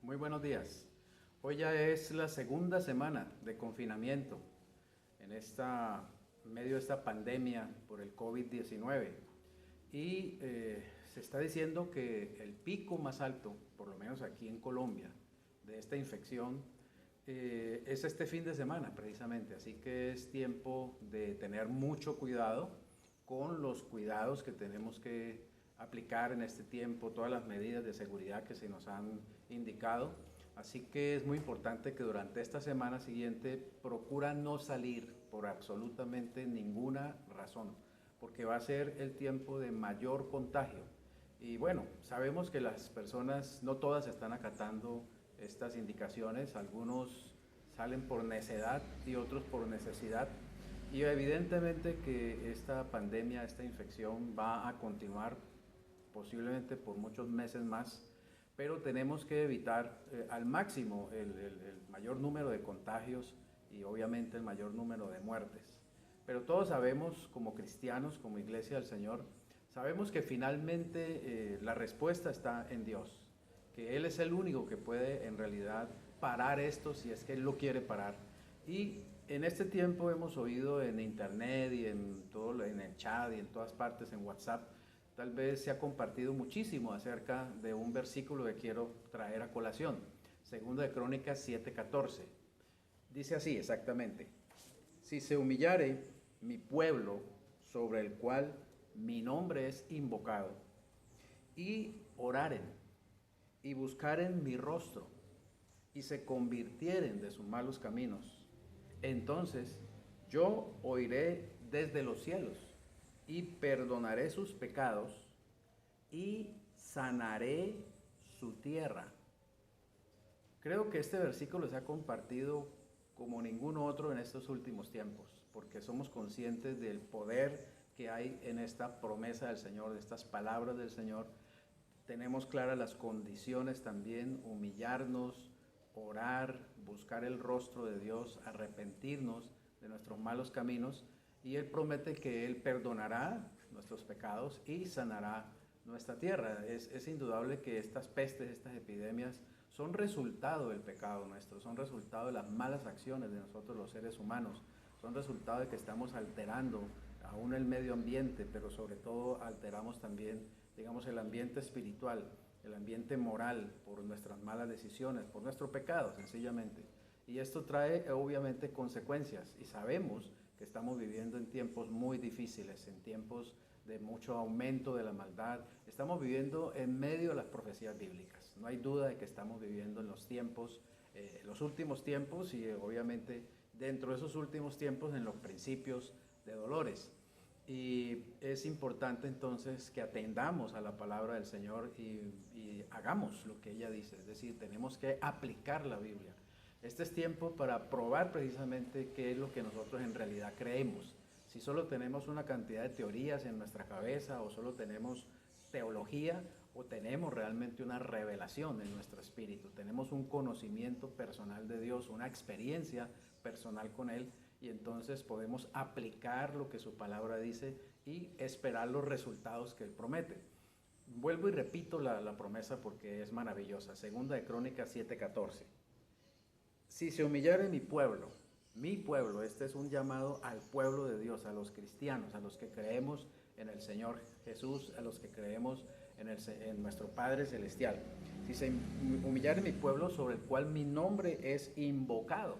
Muy buenos días. Hoy ya es la segunda semana de confinamiento en medio de esta pandemia por el COVID-19 y se está diciendo que el pico más alto, por lo menos aquí en Colombia, de esta infección es este fin de semana precisamente, así que es tiempo de tener mucho cuidado con los cuidados que tenemos que aplicar en este tiempo, todas las medidas de seguridad que se nos han indicado. Así que es muy importante que durante esta semana siguiente procura no salir por absolutamente ninguna razón, porque va a ser el tiempo de mayor contagio. Y bueno, sabemos que las personas, no todas están acatando estas indicaciones, algunos salen por necedad y otros por necesidad. Y evidentemente que esta pandemia, esta infección va a continuar posiblemente por muchos meses más, pero tenemos que evitar al máximo el mayor número de contagios y obviamente el mayor número de muertes. Pero todos sabemos, como cristianos, como iglesia del Señor, sabemos que finalmente la respuesta está en Dios, que Él es el único que puede en realidad parar esto si es que Él lo quiere parar. Y en este tiempo hemos oído en internet y en el chat y en todas partes, en WhatsApp, tal vez se ha compartido muchísimo acerca de un versículo que quiero traer a colación. Segundo de Crónicas 7:14. Dice así exactamente: si se humillare mi pueblo sobre el cual mi nombre es invocado, y oraren, y buscaren mi rostro, y se convirtieren de sus malos caminos, entonces yo oiré desde los cielos, y perdonaré sus pecados, y sanaré su tierra. Creo que este versículo se ha compartido como ningún otro en estos últimos tiempos, porque somos conscientes del poder que hay en esta promesa del Señor, de estas palabras del Señor. Tenemos claras las condiciones también: humillarnos, orar, buscar el rostro de Dios, arrepentirnos de nuestros malos caminos, y Él promete que Él perdonará nuestros pecados y sanará nuestra tierra. Es indudable que estas pestes, estas epidemias, son resultado del pecado nuestro, son resultado de las malas acciones de nosotros los seres humanos, son resultado de que estamos alterando aún el medio ambiente, pero sobre todo alteramos también, digamos, el ambiente espiritual, el ambiente moral, por nuestras malas decisiones, por nuestro pecado, sencillamente. Y esto trae obviamente consecuencias, y sabemos que estamos viviendo en tiempos muy difíciles, en tiempos de mucho aumento de la maldad. Estamos viviendo en medio de las profecías bíblicas. No hay duda de que estamos viviendo en los tiempos, los últimos tiempos, y obviamente dentro de esos últimos tiempos en los principios de dolores. Y es importante entonces que atendamos a la palabra del Señor y hagamos lo que ella dice, es decir, tenemos que aplicar la Biblia. Este es tiempo para probar precisamente qué es lo que nosotros en realidad creemos. Si solo tenemos una cantidad de teorías en nuestra cabeza, o solo tenemos teología, o tenemos realmente una revelación en nuestro espíritu, tenemos un conocimiento personal de Dios, una experiencia personal con Él, y entonces podemos aplicar lo que su palabra dice y esperar los resultados que Él promete. Vuelvo y repito la promesa porque es maravillosa. Segunda de Crónicas 7:14. Si se humillare mi pueblo, este es un llamado al pueblo de Dios, a los cristianos, a los que creemos en el Señor Jesús, a los que creemos en nuestro Padre Celestial. Si se humillare mi pueblo sobre el cual mi nombre es invocado.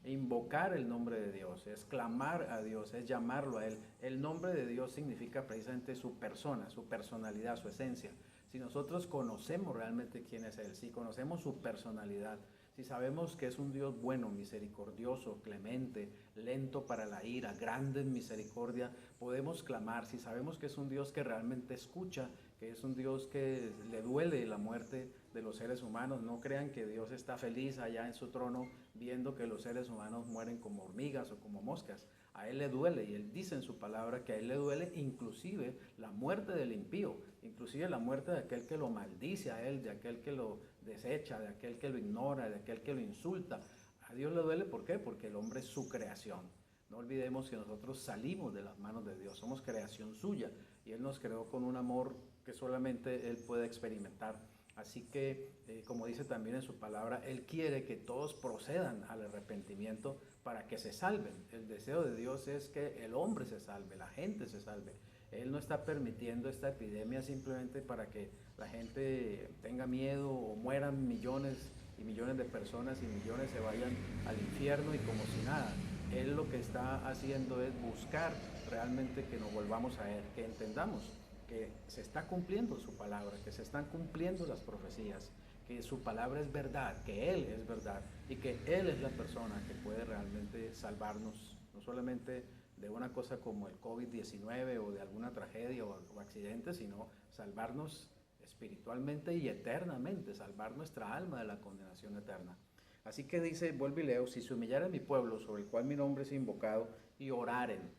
Invocar el nombre de Dios es clamar a Dios, es llamarlo a Él. El nombre de Dios significa precisamente su persona, su personalidad, su esencia. Si nosotros conocemos realmente quién es Él, si conocemos su personalidad, si sabemos que es un Dios bueno, misericordioso, clemente, lento para la ira, grande en misericordia, podemos clamar. Si sabemos que es un Dios que realmente escucha, que es un Dios que le duele la muerte de los seres humanos, no crean que Dios está feliz allá en su trono viendo que los seres humanos mueren como hormigas o como moscas. A Él le duele, y Él dice en su palabra que a Él le duele inclusive la muerte del impío, inclusive la muerte de aquel que lo maldice a Él, de aquel que lo desecha, de aquel que lo ignora, de aquel que lo insulta. A Dios le duele, ¿por qué? Porque el hombre es su creación. No olvidemos que nosotros salimos de las manos de Dios, somos creación suya, y Él nos creó con un amor que solamente Él puede experimentar. Así que, como dice también en su palabra, Él quiere que todos procedan al arrepentimiento para que se salven. El deseo de Dios es que el hombre se salve, la gente se salve. Él no está permitiendo esta epidemia simplemente para que la gente tenga miedo o mueran millones y millones de personas y millones se vayan al infierno y como si nada. Él lo que está haciendo es buscar realmente que nos volvamos a Él, que entendamos que se está cumpliendo su palabra, que se están cumpliendo las profecías, que su palabra es verdad, que Él es verdad y que Él es la persona que puede realmente salvarnos, no solamente de una cosa como el COVID-19 o de alguna tragedia o accidente, sino salvarnos espiritualmente y eternamente, salvar nuestra alma de la condenación eterna. Así que dice, vuelvo y leo, si se humillara mi pueblo sobre el cual mi nombre es invocado y oraren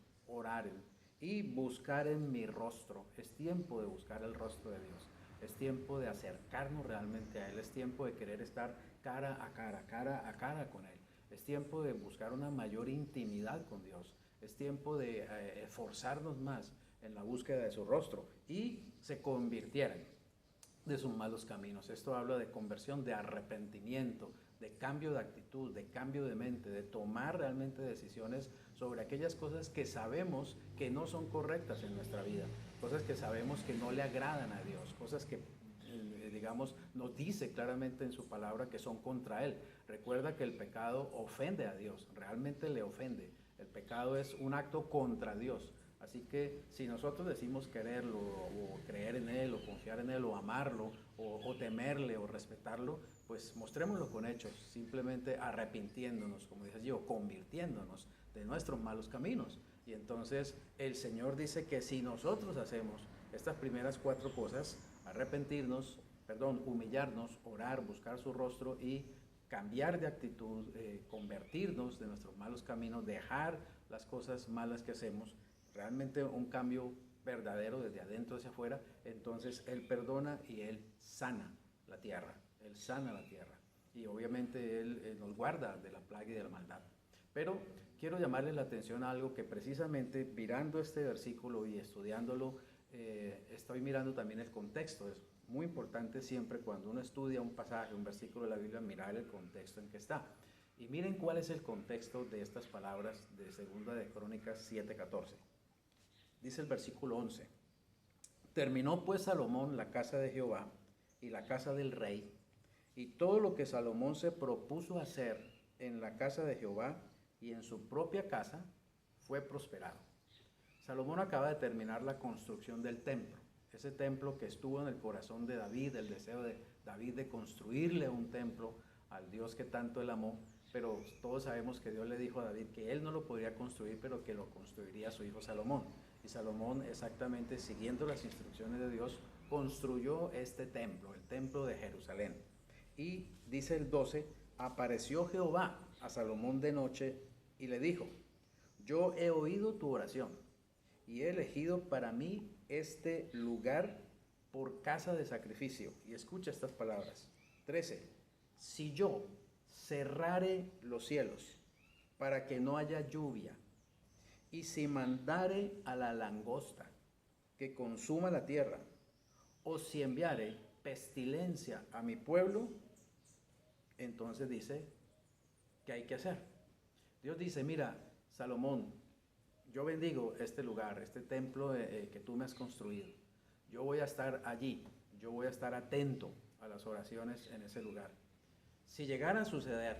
y buscar en mi rostro. Es tiempo de buscar el rostro de Dios. Es tiempo de acercarnos realmente a Él. Es tiempo de querer estar cara a cara con Él. Es tiempo de buscar una mayor intimidad con Dios. Es tiempo de esforzarnos más en la búsqueda de su rostro y se convirtieran de sus malos caminos. Esto habla de conversión, de arrepentimiento, de cambio de actitud, de cambio de mente, de tomar realmente decisiones sobre aquellas cosas que sabemos que no son correctas en nuestra vida, cosas que sabemos que no le agradan a Dios, cosas que digamos, nos dice claramente en su palabra que son contra Él. Recuerda que el pecado ofende a Dios, realmente le ofende. El pecado es un acto contra Dios. Así que si nosotros decimos quererlo o creer en Él o confiar en Él o amarlo o temerle o respetarlo, pues mostrémoslo con hechos, simplemente arrepintiéndonos, como dije yo, convirtiéndonos de nuestros malos caminos. Y entonces el Señor dice que si nosotros hacemos estas primeras 4 cosas, humillarnos, orar, buscar su rostro y cambiar de actitud, convertirnos de nuestros malos caminos, dejar las cosas malas que hacemos, realmente un cambio verdadero desde adentro hacia afuera, entonces Él perdona y Él sana la tierra, Él sana la tierra y obviamente Él nos guarda de la plaga y de la maldad. Pero quiero llamarles la atención a algo que precisamente mirando este versículo y estudiándolo, estoy mirando también el contexto. Es muy importante siempre cuando uno estudia un pasaje, un versículo de la Biblia, mirar el contexto en que está. Y miren cuál es el contexto de estas palabras de 2 de Crónicas 7:14. Dice el versículo 11, terminó pues Salomón la casa de Jehová y la casa del rey, y todo lo que Salomón se propuso hacer en la casa de Jehová y en su propia casa fue prosperado. Salomón acaba de terminar la construcción del templo, ese templo que estuvo en el corazón de David, el deseo de David de construirle un templo al Dios que tanto él amó, pero todos sabemos que Dios le dijo a David que él no lo podría construir, pero que lo construiría su hijo Salomón. Y Salomón, exactamente siguiendo las instrucciones de Dios, construyó este templo, el templo de Jerusalén. Y dice el 12, apareció Jehová a Salomón de noche y le dijo, yo he oído tu oración y he elegido para mí este lugar por casa de sacrificio. Y escucha estas palabras. 13. Si yo cerrare los cielos para que no haya lluvia, y si mandare a la langosta que consuma la tierra, o si enviare pestilencia a mi pueblo, entonces dice, ¿qué hay que hacer? Dios dice, mira, Salomón, yo bendigo este lugar, este templo que tú me has construido. Yo voy a estar allí, yo voy a estar atento a las oraciones en ese lugar. Si llegara a suceder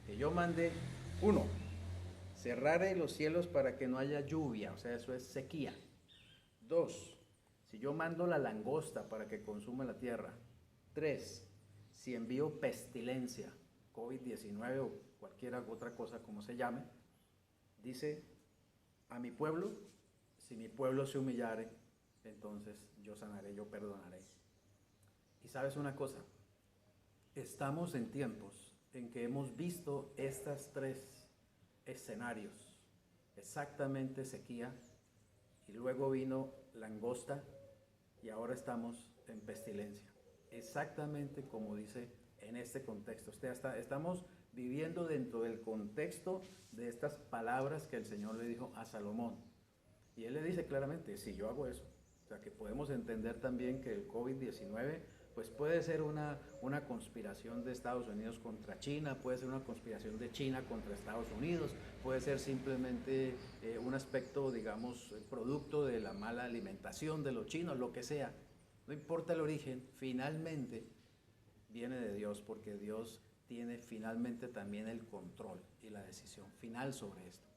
que yo mande, 1, cerrare los cielos para que no haya lluvia, o sea, eso es sequía. 2, si yo mando la langosta para que consuma la tierra. 3, si envío pestilencia, COVID-19 o cualquier otra cosa como se llame, dice a mi pueblo, si mi pueblo se humillare, entonces yo sanaré, yo perdonaré. Y sabes una cosa, estamos en tiempos en que hemos visto estas 3 escenarios, exactamente sequía, y luego vino langosta, y ahora estamos en pestilencia, exactamente como dice en este contexto. Estamos viviendo dentro del contexto de estas palabras que el Señor le dijo a Salomón. Y Él le dice claramente, si yo hago eso, o sea que podemos entender también que el COVID-19 pues puede ser una conspiración de Estados Unidos contra China, puede ser una conspiración de China contra Estados Unidos, puede ser simplemente un aspecto, digamos, producto de la mala alimentación de los chinos, lo que sea. No importa el origen, finalmente viene de Dios, porque Dios tiene finalmente también el control y la decisión final sobre esto.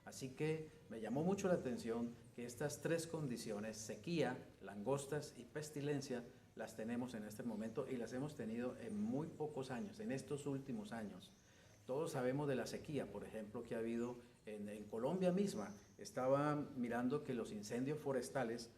Así que me llamó mucho la atención que estas tres condiciones, sequía, langostas y pestilencia, las tenemos en este momento y las hemos tenido en muy pocos años, en estos últimos años. Todos sabemos de la sequía, por ejemplo, que ha habido en Colombia misma. Estaba mirando que los incendios forestales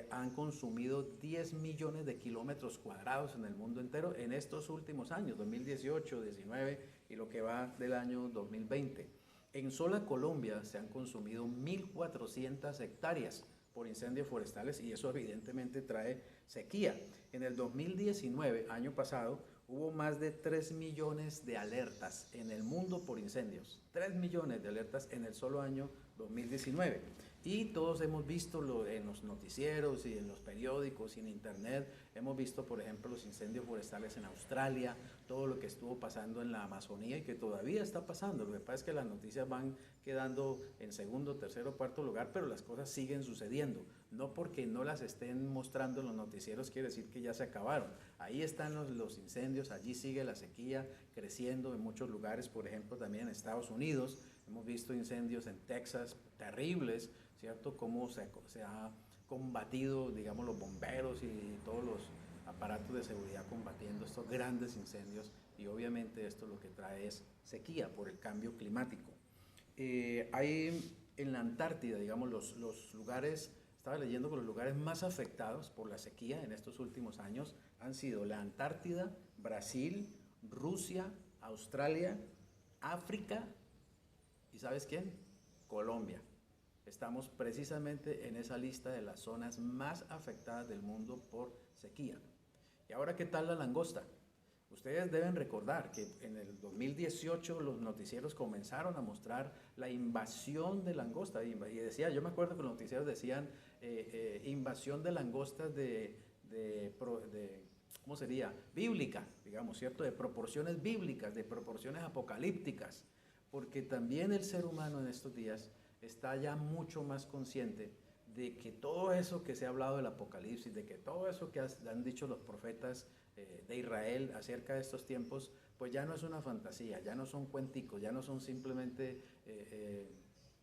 han consumido 10 millones de kilómetros cuadrados en el mundo entero en estos últimos años, 2018, 19 y lo que va del año 2020. En sola Colombia se han consumido 1.400 hectáreas por incendios forestales y eso evidentemente trae sequía. En el 2019, año pasado, hubo más de 3 millones de alertas en el mundo por incendios. 3 millones de alertas en el solo año 2019. Y todos hemos visto en los noticieros y en los periódicos y en internet, hemos visto por ejemplo los incendios forestales en Australia, todo lo que estuvo pasando en la Amazonía y que todavía está pasando. Lo que pasa es que las noticias van quedando en segundo, tercero, cuarto lugar, pero las cosas siguen sucediendo. No porque no las estén mostrando en los noticieros quiere decir que ya se acabaron. Ahí están los incendios, allí sigue la sequía creciendo en muchos lugares, por ejemplo también en Estados Unidos. Hemos visto incendios en Texas terribles, ¿cierto? Cómo se ha combatido, digamos, los bomberos y todos los aparatos de seguridad combatiendo estos grandes incendios y obviamente esto lo que trae es sequía por el cambio climático. Hay en la Antártida, digamos, los lugares, estaba leyendo que los lugares más afectados por la sequía en estos últimos años han sido la Antártida, Brasil, Rusia, Australia, África y ¿sabes quién? Colombia. Estamos precisamente en esa lista de las zonas más afectadas del mundo por sequía. ¿Y ahora qué tal la langosta? Ustedes deben recordar que en el 2018 los noticieros comenzaron a mostrar la invasión de langostas y decía, yo me acuerdo que los noticieros decían invasión de langostas ¿cómo sería? Bíblica, digamos, ¿cierto? De proporciones bíblicas, de proporciones apocalípticas, porque también el ser humano en estos días está ya mucho más consciente de que todo eso que se ha hablado del Apocalipsis, de que todo eso que han dicho los profetas de Israel acerca de estos tiempos, pues ya no es una fantasía, ya no son cuenticos, ya no son simplemente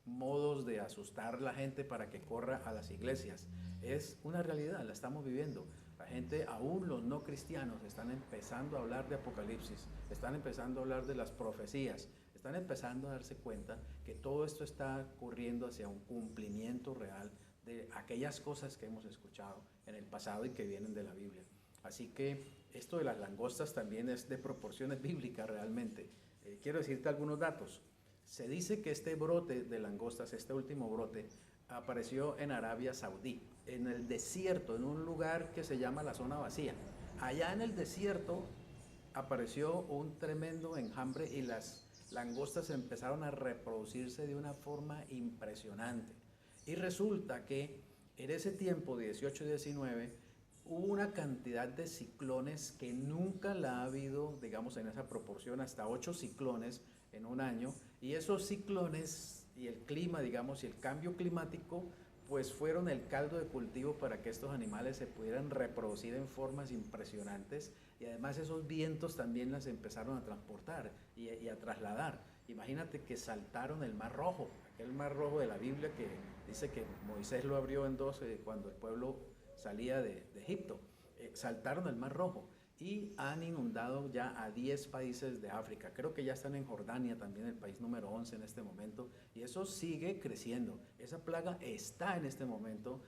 modos de asustar a la gente para que corra a las iglesias. Es una realidad, la estamos viviendo. La gente, aún los no cristianos, están empezando a hablar de Apocalipsis, están empezando a hablar de las profecías, están empezando a darse cuenta que todo esto está corriendo hacia un cumplimiento real de aquellas cosas que hemos escuchado en el pasado y que vienen de la Biblia. Así que esto de las langostas también es de proporciones bíblicas realmente. Quiero decirte algunos datos. Se dice que este brote de langostas, este último brote, apareció en Arabia Saudí, en el desierto, en un lugar que se llama la zona vacía. Allá en el desierto apareció un tremendo enjambre y las langostas empezaron a reproducirse de una forma impresionante. Y resulta que en ese tiempo, 18 y 19, hubo una cantidad de ciclones que nunca la ha habido, digamos, en esa proporción, hasta 8 ciclones en un año. Y esos ciclones y el clima, digamos, y el cambio climático, pues fueron el caldo de cultivo para que estos animales se pudieran reproducir en formas impresionantes y además esos vientos también las empezaron a transportar y a trasladar. Imagínate que saltaron el Mar Rojo, aquel Mar Rojo de la Biblia que dice que Moisés lo abrió en dos cuando el pueblo salía de Egipto. Saltaron el Mar Rojo y han inundado ya a 10 países de África. Creo que ya están en Jordania también, el país número 11 en este momento, y eso sigue creciendo. Esa plaga está en este momento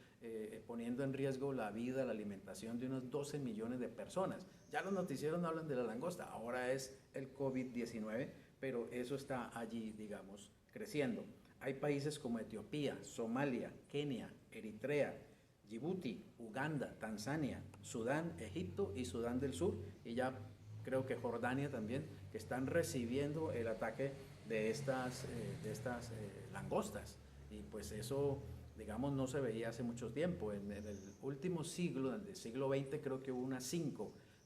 poniendo en riesgo la vida, la alimentación de unos 12 millones de personas. Ya los noticieros no hablan de la langosta, ahora es el COVID-19, pero eso está allí, digamos, creciendo. Hay países como Etiopía, Somalia, Kenia, Eritrea, Djibouti, Uganda, Tanzania, Sudán, Egipto y Sudán del Sur, y ya creo que Jordania también, que están recibiendo el ataque de estas langostas. Y pues eso, digamos, no se veía hace mucho tiempo. En el último siglo, en el siglo XX, creo que hubo unas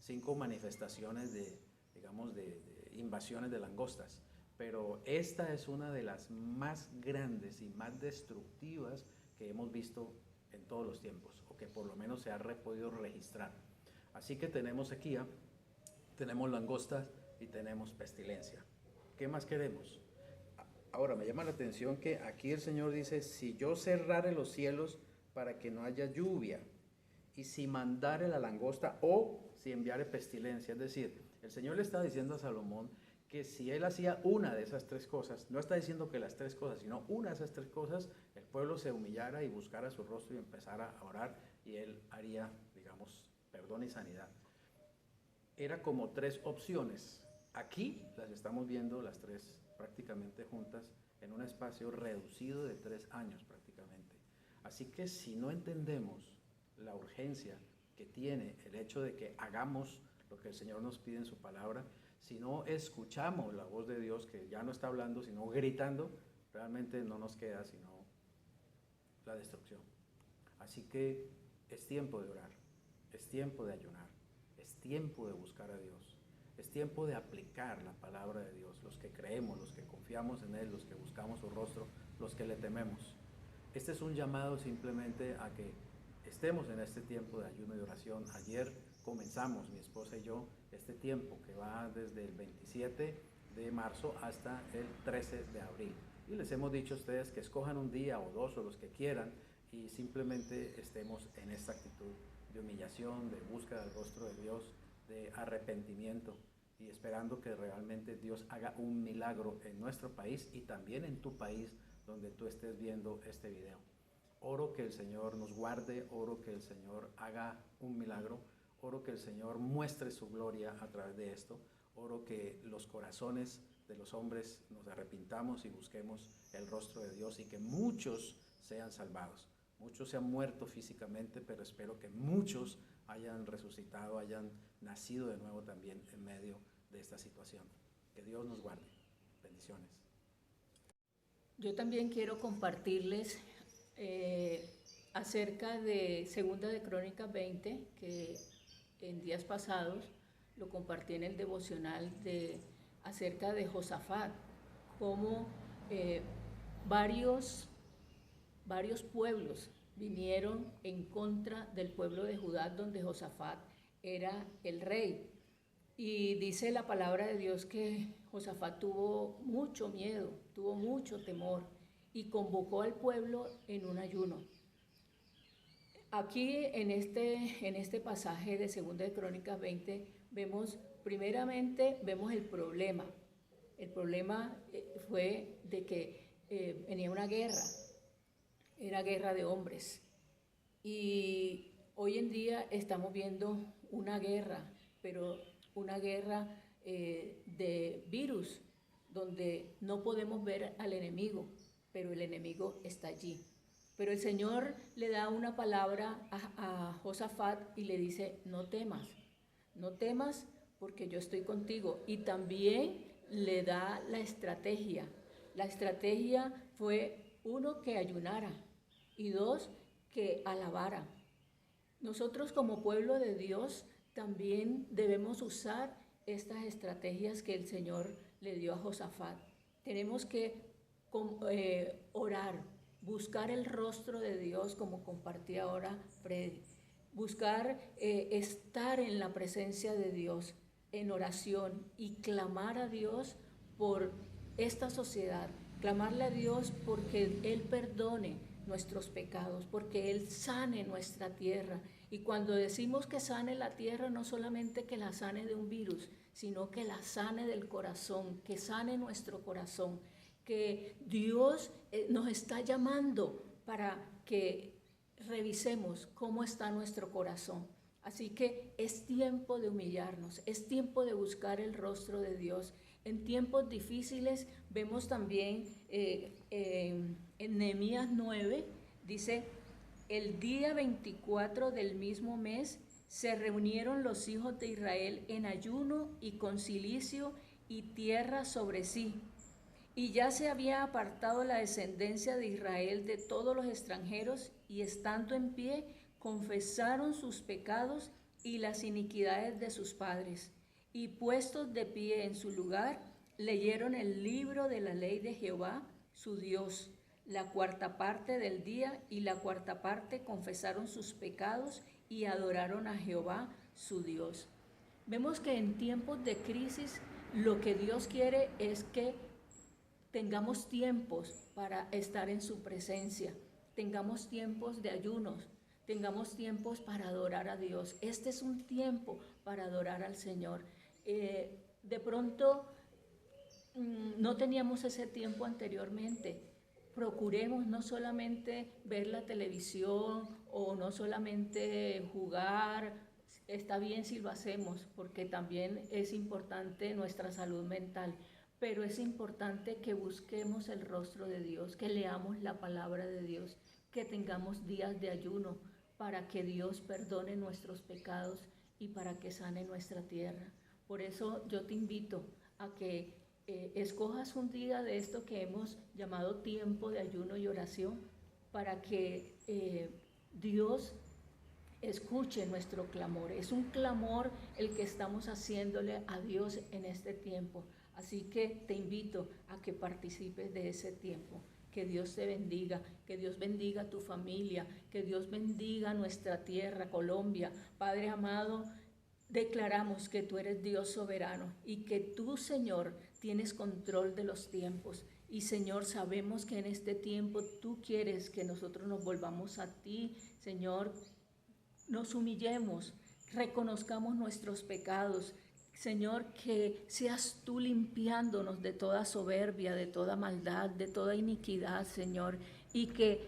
5 manifestaciones digamos, de invasiones de langostas, pero esta es una de las más grandes y más destructivas que hemos visto en todos los tiempos, o que por lo menos se ha podido registrar. Así que tenemos sequía, tenemos langostas y tenemos pestilencia. ¿Qué más queremos? Ahora, me llama la atención que aquí el Señor dice, si yo cerrare los cielos para que no haya lluvia, y si mandare la langosta, o si enviare pestilencia. Es decir, el Señor le está diciendo a Salomón que si él hacía una de esas 3 cosas, no está diciendo que las 3 cosas, sino una de esas 3 cosas, el pueblo se humillara y buscara su rostro y empezara a orar, y él haría, digamos, perdón y sanidad. Era como 3 opciones. Aquí las estamos viendo las 3 prácticamente juntas en un espacio reducido de 3 años prácticamente. Así que si no entendemos la urgencia que tiene el hecho de que hagamos lo que el Señor nos pide en su palabra, si no escuchamos la voz de Dios, que ya no está hablando, sino gritando, realmente no nos queda sino la destrucción. Así que es tiempo de orar, es tiempo de ayunar, es tiempo de buscar a Dios, es tiempo de aplicar la palabra de Dios, los que creemos, los que confiamos en Él, los que buscamos su rostro, los que le tememos. Este es un llamado simplemente a que estemos en este tiempo de ayuno y oración. Ayer comenzamos, mi esposa y yo, este tiempo que va desde el 27 de marzo hasta el 13 de abril. Y les hemos dicho a ustedes que escojan un día o 2 o los que quieran y simplemente estemos en esta actitud de humillación, de búsqueda del rostro de Dios, de arrepentimiento y esperando que realmente Dios haga un milagro en nuestro país y también en tu país donde tú estés viendo este video. Oro que el Señor nos guarde, oro que el Señor haga un milagro, oro que el Señor muestre su gloria a través de esto, oro que los corazones de los hombres nos arrepintamos y busquemos el rostro de Dios y que muchos sean salvados. Muchos se han muerto físicamente, pero espero que muchos hayan resucitado, hayan nacido de nuevo también en medio de esta situación. Que Dios nos guarde. Bendiciones. Yo también quiero compartirles acerca de Segunda de Crónicas 20, que en días pasados lo compartí en el devocional acerca de Josafat, cómo varios pueblos vinieron en contra del pueblo de Judá, donde Josafat era el rey. Y dice la palabra de Dios que Josafat tuvo mucho miedo, tuvo mucho temor y convocó al pueblo en un ayuno. Aquí en este pasaje de Segunda de Crónicas 20 primeramente vemos el problema. El problema fue de que venía una guerra, era guerra de hombres. Y hoy en día estamos viendo una guerra, pero una guerra de virus, donde no podemos ver al enemigo, pero el enemigo está allí. Pero el Señor le da una palabra a Josafat y le dice, no temas porque yo estoy contigo. Y también le da la estrategia. La estrategia fue, 1, que ayunara y 2, que alabara. Nosotros como pueblo de Dios también debemos usar estas estrategias que el Señor le dio a Josafat. Tenemos que orar, buscar el rostro de Dios, como compartí ahora Freddy, buscar estar en la presencia de Dios en oración y clamar a Dios por esta sociedad, clamarle a Dios porque Él perdone nuestros pecados, porque Él sane nuestra tierra. Y cuando decimos que sane la tierra, no solamente que la sane de un virus, sino que la sane del corazón, que sane nuestro corazón, que Dios nos está llamando para que revisemos cómo está nuestro corazón. Así que es tiempo de humillarnos, es tiempo de buscar el rostro de Dios. En tiempos difíciles vemos también en Nehemías 9, dice, el día 24 del mismo mes se reunieron los hijos de Israel en ayuno y con cilicio y tierra sobre sí. Y ya se había apartado la descendencia de Israel de todos los extranjeros y estando en pie confesaron sus pecados y las iniquidades de sus padres. Y puestos de pie en su lugar, leyeron el libro de la ley de Jehová, su Dios. La cuarta parte del día y la cuarta parte confesaron sus pecados y adoraron a Jehová, su Dios. Vemos que en tiempos de crisis lo que Dios quiere es que tengamos tiempos para estar en su presencia, tengamos tiempos de ayunos, tengamos tiempos para adorar a Dios. Este es un tiempo para adorar al Señor. De pronto no teníamos ese tiempo anteriormente. Procuremos no solamente ver la televisión o no solamente jugar. Está bien si lo hacemos, porque también es importante nuestra salud mental, pero es importante que busquemos el rostro de Dios, que leamos la palabra de Dios, que tengamos días de ayuno para que Dios perdone nuestros pecados y para que sane nuestra tierra. Por eso yo te invito a que escojas un día de esto que hemos llamado tiempo de ayuno y oración, para que Dios escuche nuestro clamor. Es un clamor el que estamos haciéndole a Dios en este tiempo. Así que te invito a que participes de ese tiempo. Que Dios te bendiga, que Dios bendiga a tu familia, que Dios bendiga nuestra tierra, Colombia. Padre amado, declaramos que tú eres Dios soberano y que tú, Señor, tienes control de los tiempos. Y Señor, sabemos que en este tiempo tú quieres que nosotros nos volvamos a ti, Señor, nos humillemos, reconozcamos nuestros pecados. Señor, que seas tú limpiándonos de toda soberbia, de toda maldad, de toda iniquidad, Señor, y que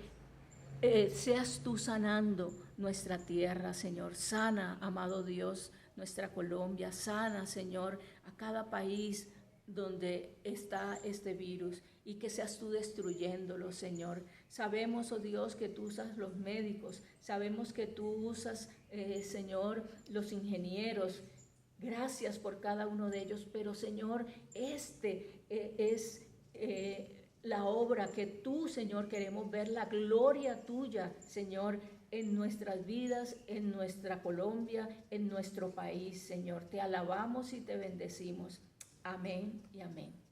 seas tú sanando nuestra tierra, Señor. Sana, amado Dios, nuestra Colombia. Sana, Señor, a cada país donde está este virus, y que seas tú destruyéndolo, Señor. Sabemos, oh Dios, que tú usas los médicos, sabemos que tú usas, Señor, los ingenieros. Gracias por cada uno de ellos, pero Señor, es la obra que tú, Señor, queremos ver, la gloria tuya, Señor, en nuestras vidas, en nuestra Colombia, en nuestro país, Señor. Te alabamos y te bendecimos. Amén y amén.